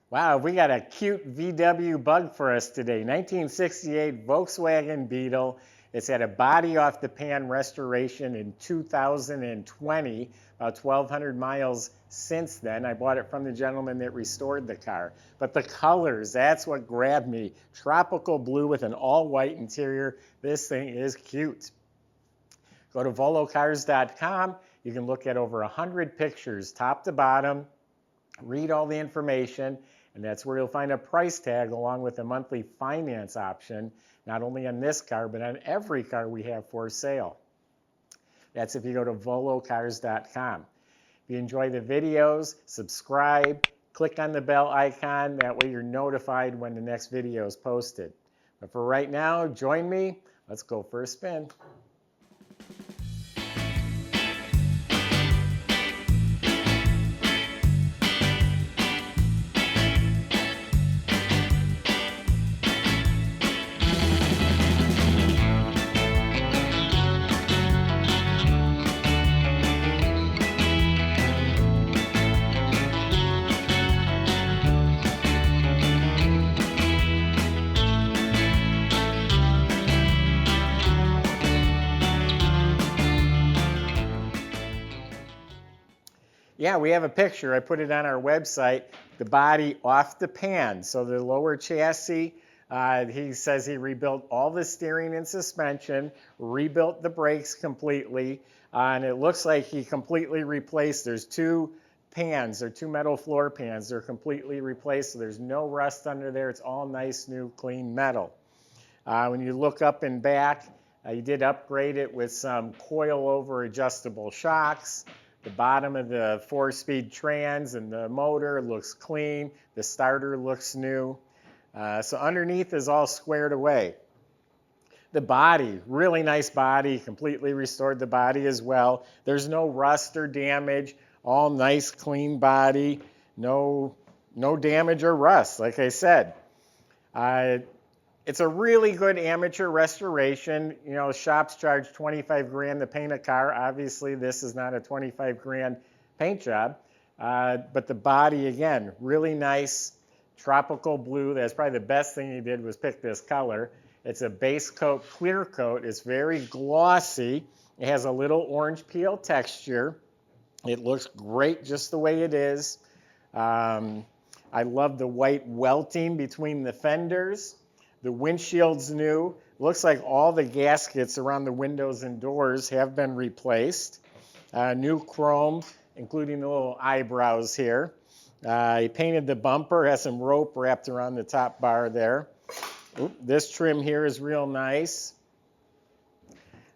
Wow, we got a cute VW bug for us today. 1968 Volkswagen Beetle. It's had a body off the pan restoration in 2020, about 1,200 miles since then. I bought it from the gentleman that restored the car. But the colors, that's what grabbed me. Tropical blue with an all-white interior. This thing is cute. Go to volocars.com. You can look at over 100 pictures, top to bottom, read all the information, and that's where you'll find a price tag along with a monthly finance option, not only on this car, but on every car we have for sale. That's if you go to volocars.com. If you enjoy the videos, subscribe, click on the bell icon. That way you're notified when the next video is posted. But for right now, join me. Let's go for a spin. Yeah, we have a picture. I put it on our website. The body off the pan. So the lower chassis, he says he rebuilt all the steering and suspension, rebuilt the brakes completely, and it looks like he completely replaced. There's two pans, or two metal floor pans. They're completely replaced, so there's no rust under there. It's all nice, new, clean metal. When you look up and back, you did upgrade it with some coil-over adjustable shocks. The bottom of the 4-speed trans and the motor looks clean. The starter looks new. So underneath is all squared away. The body, really nice body, completely restored the body as well. There's no rust or damage, all nice, clean body, no damage or rust, like I said. It's a really good amateur restoration. You know, shops charge 25 grand to paint a car. Obviously, this is not a 25 grand paint job. But the body, again, really nice, tropical blue. That's probably the best thing he did was pick this color. It's a base coat, clear coat. It's very glossy. It has a little orange peel texture. It looks great just the way it is. I love the white welting between the fenders. The windshield's new. Looks like all the gaskets around the windows and doors have been replaced. New chrome, including the little eyebrows here. He painted the bumper, has some rope wrapped around the top bar there. This trim here is real nice.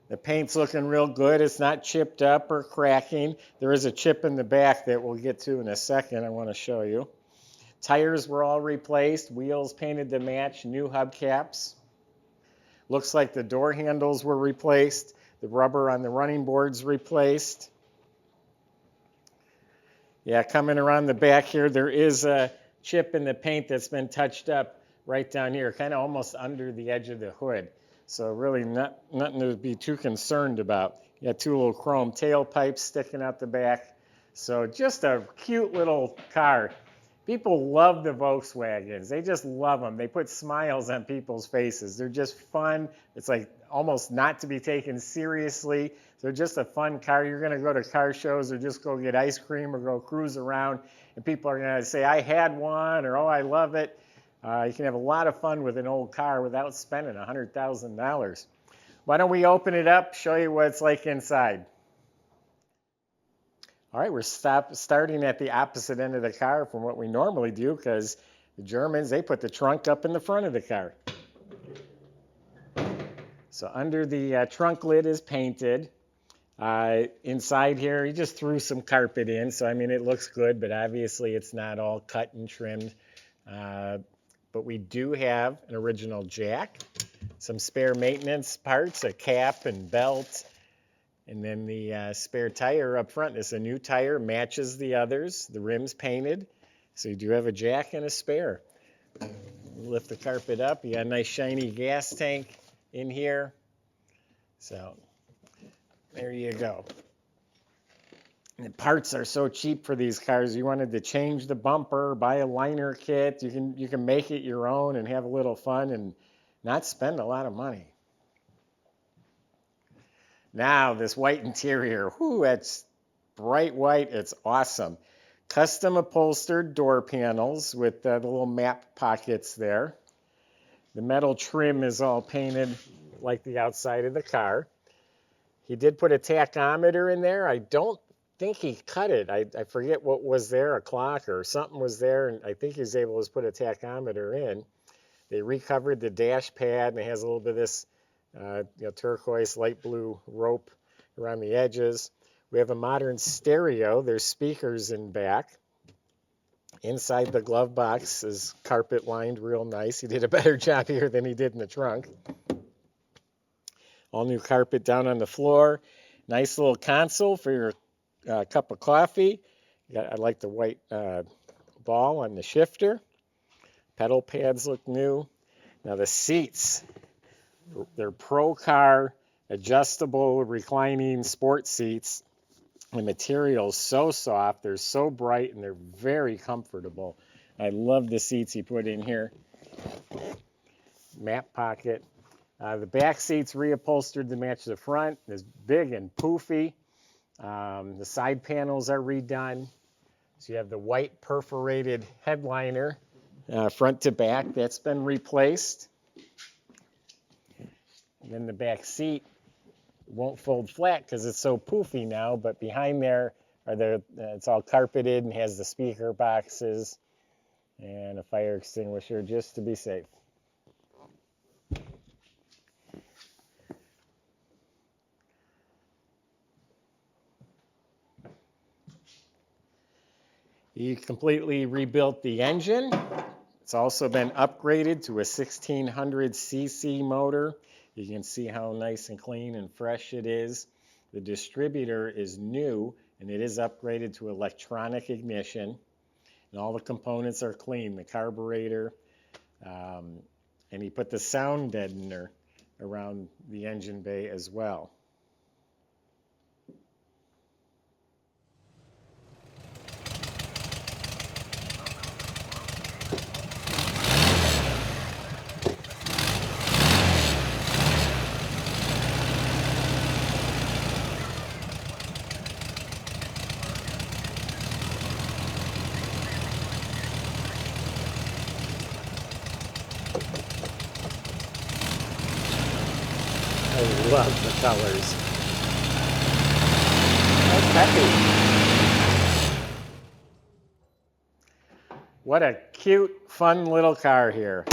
The paint's looking real good. It's not chipped up or cracking. There is a chip in the back that we'll get to in a second. I want to show you. Tires were all replaced, wheels painted to match, new hubcaps. Looks like the door handles were replaced, the rubber on the running boards replaced. Yeah, coming around the back here, there is a chip in the paint that's been touched up right down here, kind of almost under the edge of the hood. So really nothing to be too concerned about. You got two little chrome tailpipes sticking out the back. So just a cute little car. People love the Volkswagens. They just love them. They put smiles on people's faces. They're just fun. It's like almost not to be taken seriously. They're just a fun car. You're going to go to car shows or just go get ice cream or go cruise around, and people are going to say, I had one, or oh, I love it. You can have a lot of fun with an old car without spending $100,000. Why don't we open it up, show you what it's like inside. All right, we're starting at the opposite end of the car from what we normally do because the Germans, they put the trunk up in the front of the car. So under the trunk lid is painted. Inside here, he just threw some carpet in. So, I mean, it looks good, but obviously it's not all cut and trimmed. But we do have an original jack, some spare maintenance parts, a cap and belt. And then the spare tire up front. This is a new tire, matches the others. The rim's painted. So you do have a jack and a spare. Lift the carpet up. You got a nice shiny gas tank in here. So there you go. The parts are so cheap for these cars. You wanted to change the bumper, buy a liner kit. You can make it your own and have a little fun and not spend a lot of money. Now, this white interior, whoo, it's bright white. It's awesome. Custom upholstered door panels with the little map pockets there. The metal trim is all painted like the outside of the car. He did put a tachometer in there. I don't think he cut it. I forget what was there, a clock or something was there, and I think he was able to put a tachometer in. They recovered the dash pad, and it has a little bit of this turquoise light blue rope around the edges. We have a modern stereo. There's speakers in back. Inside the glove box is carpet lined real nice. He did a better job here than he did in the trunk. All new carpet down on the floor. Nice little console for your cup of coffee. I like the white ball on the shifter. Pedal pads look new. Now the seats, they're Procar adjustable reclining sport seats. The material's so soft, they're so bright, and they're very comfortable. I love the seats he put in here. Map pocket. The back seat's reupholstered to match the front. It's big and poofy. The side panels are redone. So you have the white perforated headliner front to back. That's been replaced. And then the back seat won't fold flat because it's so poofy now, but behind there are it's all carpeted and has the speaker boxes and a fire extinguisher just to be safe. He completely rebuilt the engine. It's also been upgraded to a 1600 cc motor. You can see how nice and clean and fresh it is. The distributor is new, and it is upgraded to electronic ignition. And all the components are clean, the carburetor. And he put the sound deadener around the engine bay as well. I love the colors. That's peppy. What a cute, fun little car here.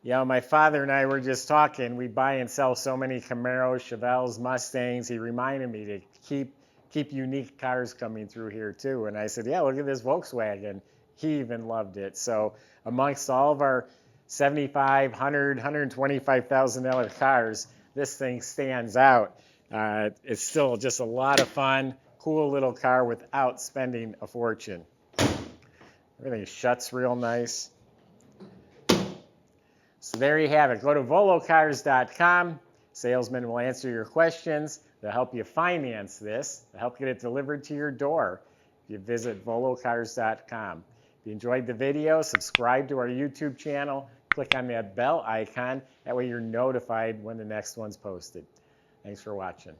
You know, my father and I were just talking. We buy and sell so many Camaros, Chevelles, Mustangs. He reminded me to keep unique cars coming through here too. And I said, yeah, look at this Volkswagen. He even loved it. So amongst all of our $75,000, $100,000, $125,000 cars, this thing stands out. It's still just a lot of fun, cool little car without spending a fortune. Everything shuts real nice. So there you have it. Go to volocars.com. Salesmen will answer your questions. They'll help you finance this. They'll help get it delivered to your door if you visit volocars.com. If you enjoyed the video, subscribe to our YouTube channel. Click on that bell icon. That way you're notified when the next one's posted. Thanks for watching.